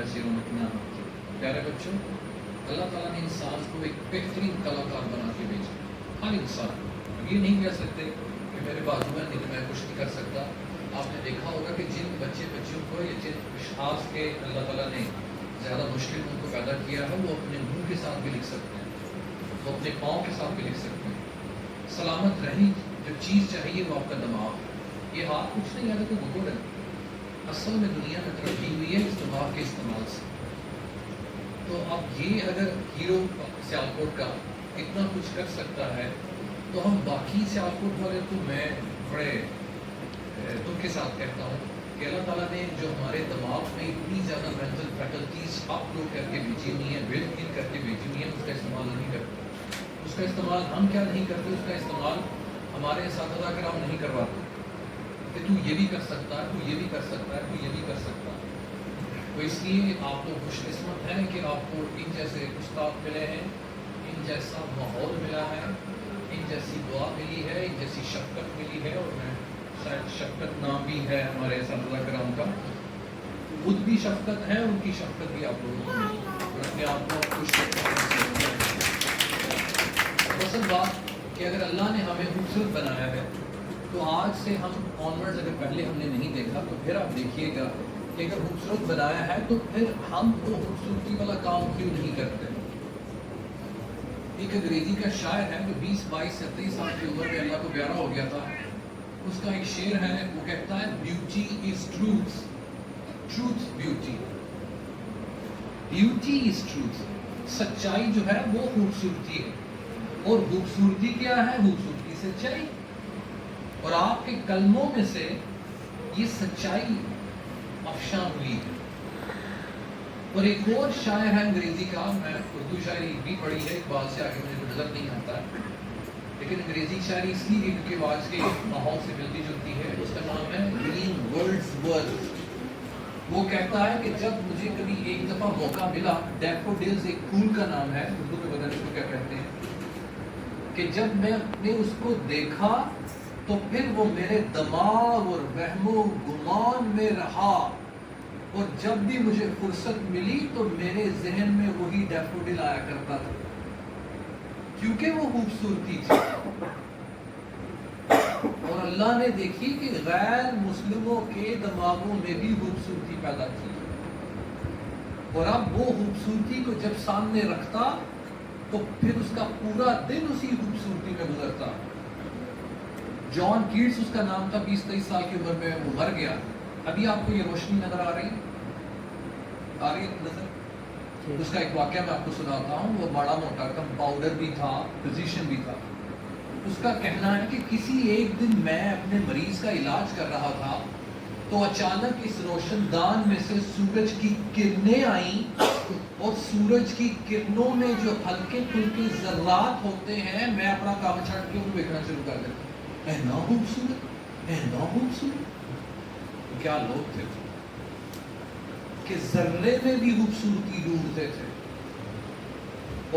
वैसी रौनक ना होती। प्यारे बच्चों, अल्लाह ताला ने इंसान को एक बेहतरीन कलाकार बना के भेजा। हर इंसान, ये नहीं कह सकते कि मेरे बाजू में नहीं, मैं कुछ नहीं कर सकता। आपने देखा होगा कि जिन बच्चियों को या जिन अशखास के अल्लाह ताला ने ज़्यादा मुश्किल उनको पैदा किया है, वो अपने मुंह के साथ भी लिख सकते हैं, वो अपने पाँव के साथ भी लिख सकते हैं। सलामत रहनी जो चीज़ चाहिए वो आपका दिमाग है। ये हाथ कुछ नहीं है, तो घुटोड़ है। असल में दुनिया में तरक्की हुई है इस दिमाग के इस्तेमाल से। तो अब ये अगर हीरो सियालकोट का इतना कुछ कर सकता है, तो हम बाकी सियालकोट वाले को मैं बड़े दुख के साथ कहता हूँ कि अल्लाह ताला ने जो हमारे दिमाग में इतनी ज़्यादा मेंटल फैकल्टीज अपलोड करके भेजी हुई है, बिल्ट इन करके भेजी हुई है, उसका इस्तेमाल नहीं करते। उसका इस्तेमाल हम क्या नहीं करते, उसका इस्तेमाल हमारे इस्तिज़ा कराम नहीं करवाते कि तू ये भी कर सकता है, तू ये भी कर सकता है, तू ये भी कर सकता है। तो इसलिए आप लोग खुशकिस्मत हैं कि आपको इन जैसे उस्ताद मिले हैं, इन जैसा माहौल मिला है, इन जैसी दुआ मिली है, इन जैसी शफ़क़त मिली है। और मैं शायद शफ़क़त नाम भी है हमारे इस्तिज़ा कराम का, खुद भी शफ़क़त है, उनकी शफ़क़त भी आप लोगों को मिली और अपने आप को खुश रखना। असल बात कि अगर अल्लाह ने हमें खूबसूरत बनाया है, तो आज से हम ऑनवर्ड्स, अगर पहले हमने नहीं देखा तो फिर आप देखिएगा कि अगर खूबसूरत बनाया है तो फिर हम वो खूबसूरती वाला काम क्यों नहीं करते। एक अंग्रेजी का शायर है जो 20, 22, 37 साल की उम्र में अल्लाह को प्यारा हो गया था। उसका एक शेर है, वो कहता है beauty is truth, truth beauty, beauty is truth. सच्चाई जो है वो खूबसूरती है, और खूबसूरती क्या है? खूबसूरती सच्चाई। और आपके कलमों में से ये सच्चाई अफशां हुई है। और एक और शायर है अंग्रेजी का, मैं उर्दू शायरी भी पढ़ी है, इकबाल से आगे मुझे नजर नहीं आता है, लेकिन अंग्रेजी शायरी इसलिए क्योंकि आज के माहौल से मिलती जुलती है। उसका नाम है विलियम वर्ड्सवर्थ। वो कहता है कि जब मुझे कभी एक दफ़ा मौका मिला, डैफोडिल्स एक फूल का नाम है, उर्दू में पता नहीं इसको क्या कहते हैं, कि जब मैंने उसको देखा तो फिर वो मेरे दिमाग और वहमो गुमान में रहा, और जब भी मुझे फुर्सत मिली तो मेरे जहन में वही डैफोडिल आया करता था, क्योंकि वो खूबसूरती थी। और अल्लाह ने देखी कि गैर मुस्लिमों के दिमागों में भी खूबसूरती पैदा की, और अब वो खूबसूरती को जब सामने रखता तो फिर उसका पूरा दिन उसी खूबसूरती में गुजरता। जॉन कीट्स उसका नाम था, 20-23 साल की उम्र में वो मर गया। अभी आपको ये रोशनी नजर आ रही है नजर? उसका एक वाकया मैं आपको सुनाता हूँ। वो बड़ा मोटा कंपाउंडर भी था, फिजिशियन भी था। उसका कहना है कि किसी एक दिन मैं अपने मरीज का इलाज कर रहा था, तो अचानक इस रोशनदान में से सूरज की किरणें आई, और सूरज की किरणों में जो हल्के फुल्के जर्रात होते हैं, मैं अपना काम छाट के उनको देखना शुरू कर देता। ना खूबसूरत, ना खूबसूरत। क्या लोग थे कि जर्रे में भी खूबसूरती ढूंढते थे।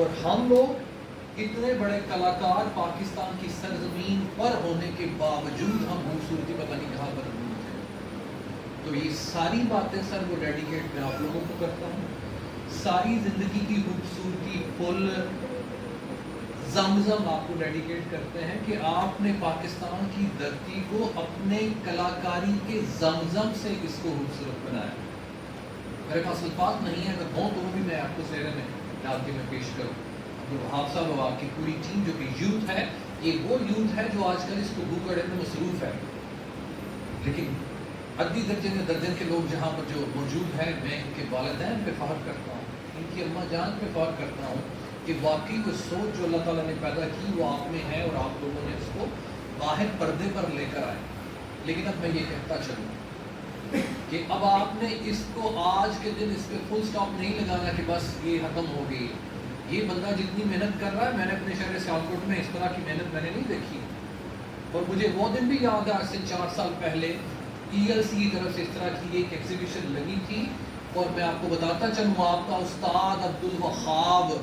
और हम लोग इतने बड़े कलाकार पाकिस्तान की सरजमीन पर होने के बावजूद हम खूबसूरती पता नहीं कहाँ पर ढूंढते। तो ये सारी बातें सर वो डेडिकेट मैं आप लोगों को करता हूँ। सारी जिंदगी की खूबसूरती फुल ज़मज़म आपको डेडिकेट करते हैं कि आपने पाकिस्तान की धरती को अपने कलाकारी के ज़मज़म से इसको खूबसूरत बनाया। मेरे पास अल्फाज नहीं है, अगर हो तो भी मैं आपको सेरे में डाल के मैं पेश करूँ। अब्दुल वहाब साहब और आपकी पूरी टीम जो कि यूथ है, ये वो यूथ है जो आजकल इसको भूख में मसरूफ़ है, लेकिन अद्दी दर्जन के लोग जहाँ पर जो मौजूद हैं, मैं इनके वालिदैन पे फ़ख्र करता हूँ, इनकी अम्मा जान पे फ़ख्र करता हूँ कि वाकई वो सोच जो अल्लाह ताला ने पैदा की वो आप में है, और आप लोगों ने इसको बाहर पर्दे पर लेकर आए। लेकिन अब मैं ये कहता चलूँ कि अब आपने इसको आज के दिन इस पर फुल स्टॉप नहीं लगाना कि बस ये ख़त्म हो गई। ये बंदा जितनी मेहनत कर रहा है, मैंने अपने शहर सियालकोट में इस तरह की मेहनत मैंने नहीं देखी। और मुझे वो दिन भी याद है, आज से 4 साल पहले ELC की तरफ से इस तरह की एक एग्जीबिशन लगी थी, और मैं आपको बताता चलूँ, आपका उस्ताद Abdul Wahab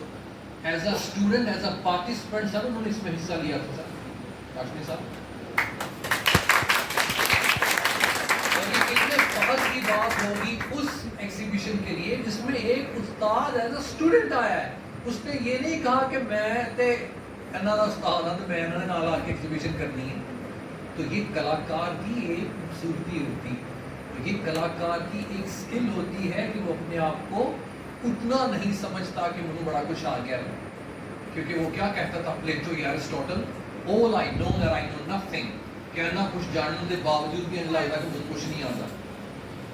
as a student, as a participant sir उन्होंने इसमें हिस्सा लिया था सर, काशमी साहब। कितने फख्र की बात होगी उस एग्जीबिशन के लिए जिसमें استاد ایز اے اسٹوڈنٹ آیا ہے, اس نے یہ نہیں کہا کہ میں تے انہاں دا استاد ہاں تے میں انہاں دے نال آ کے ایگزیبیشن کرنی ہے. تو یہ کلاکار کی ایک خوبصورتی ہوتی ہے, تو یہ کلاکار کی ایک سکل ہوتی ہے کہ وہ اپنے آپ کو اتنا نہیں سمجھتا کہ مجھے بڑا کچھ آ گیا ہے, کیونکہ وہ کیا کہتا تھا پلیٹو یا Aristotle, all I know that I know nothing, کہنا کچھ جاننے کے باوجود بھی نہیں لگتا کہ مجھے کچھ نہیں آتا.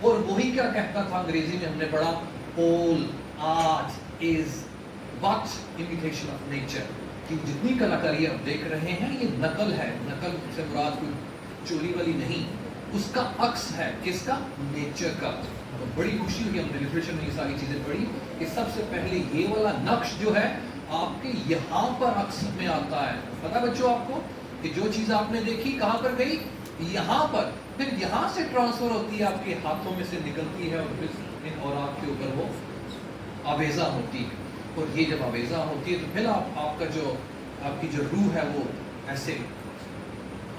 اور وہی کیا کہتا تھا انگریزی میں ہم نے پڑھا, all art is but imitation of nature, کہ جتنی کلاکاری آپ دیکھ رہے ہیں یہ نقل ہے, نقل سے مراد کوئی چوری والی نہیں, اس کا عکس ہے, کس کا, نیچر کا. تو بڑی خوشی ہوئی ہم نے لٹریچر میں یہ ساری چیزیں پڑھی کہ سب سے پہلے یہ والا نقش جو ہے آپ کے یہاں پر عکس میں آتا ہے. پتا بچوں آپ کو کہ جو چیز آپ نے دیکھی کہاں پر گئی, یہاں پر, پھر یہاں سے ٹرانسفر ہوتی ہے, آپ کے ہاتھوں میں سے نکلتی ہے اور پھر ان اوراق کے اوپر وہ آویزہ ہوتی ہے. اور یہ جب آویزہ ہوتی ہے تو پھر آپ کا جو آپ کی جو روح ہے وہ ایسے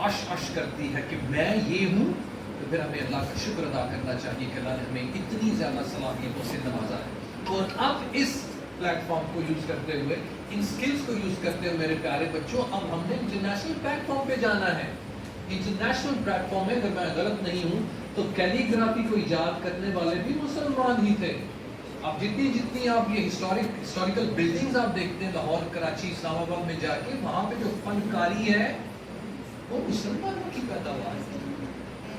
اش کرتی ہے کہ میں یہ ہوں. تو پھر ہمیں اللہ کا شکر ادا کرنا چاہیے کہ اللہ نے ہمیں اتنی زیادہ صلاحیتوں سے نوازا ہے. اور اب اس پلیٹ فارم کو یوز کرتے ہوئے, ان سکلز کو یوز کرتے ہوئے میرے پیارے بچوں, اب ہم نے انٹرنیشنل پلیٹ فارم پہ جانا ہے. انٹرنیشنل پلیٹ فارم میں اگر میں غلط نہیں ہوں تو کیلی گرافی کو ایجاد کرنے والے بھی مسلمان ہی تھے. اب جتنی آپ یہ ہسٹوریکل بلڈنگز آپ دیکھتے ہیں لاہور, کراچی, اسلام آباد میں جا کے, وہاں پہ جو فنکاری ہے وہ مسلمانوں کی پیداوار ہے.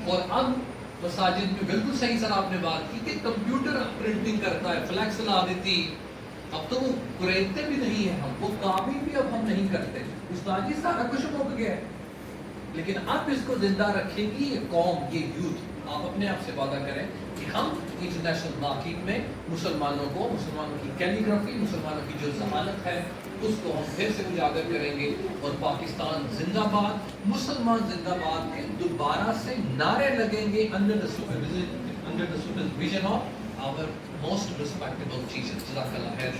اور اب مساجد میں بالکل صحیح سر آپ نے بات کی کہ کمپیوٹر پرنٹنگ کرتا ہے, فلیکس لا دیتی, اب تو وہ خریدتے بھی نہیں ہیں ہم, وہ کاپی بھی اب ہم نہیں کرتے. استاد جی سارا کچھ مک گیا ہے, لیکن اب اس کو زندہ رکھے گی یہ قوم, یہ یوتھ. آپ اپنے آپ سے وعدہ کریں کہ ہم انٹرنیشنل مارکیٹ میں مسلمانوں کی کیلی گرافی, مسلمانوں کی جو ضمانت ہے اس کو ہم پھر سے اجاگر کریں گے. اور پاکستان زندہ باد, مسلمان زندہ باد کے دوبارہ سے نعرے لگیں گے under the supervision of our most respectable teachers. جزاک اللہ خیر.